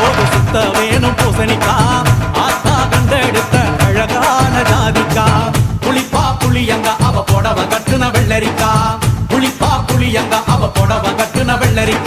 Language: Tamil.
போது சுத்த வேணும் பூசணிக்கா ஆத்தா கண்டெடுத்த அழகான ஜாதிக்கா புளிப்பா புளியங்க அவ புடவ கட்டுன வெள்ளரிக்கா புளிப்பா புளியங்க அவ புடவ கட்டுன வெள்ளரிக்கா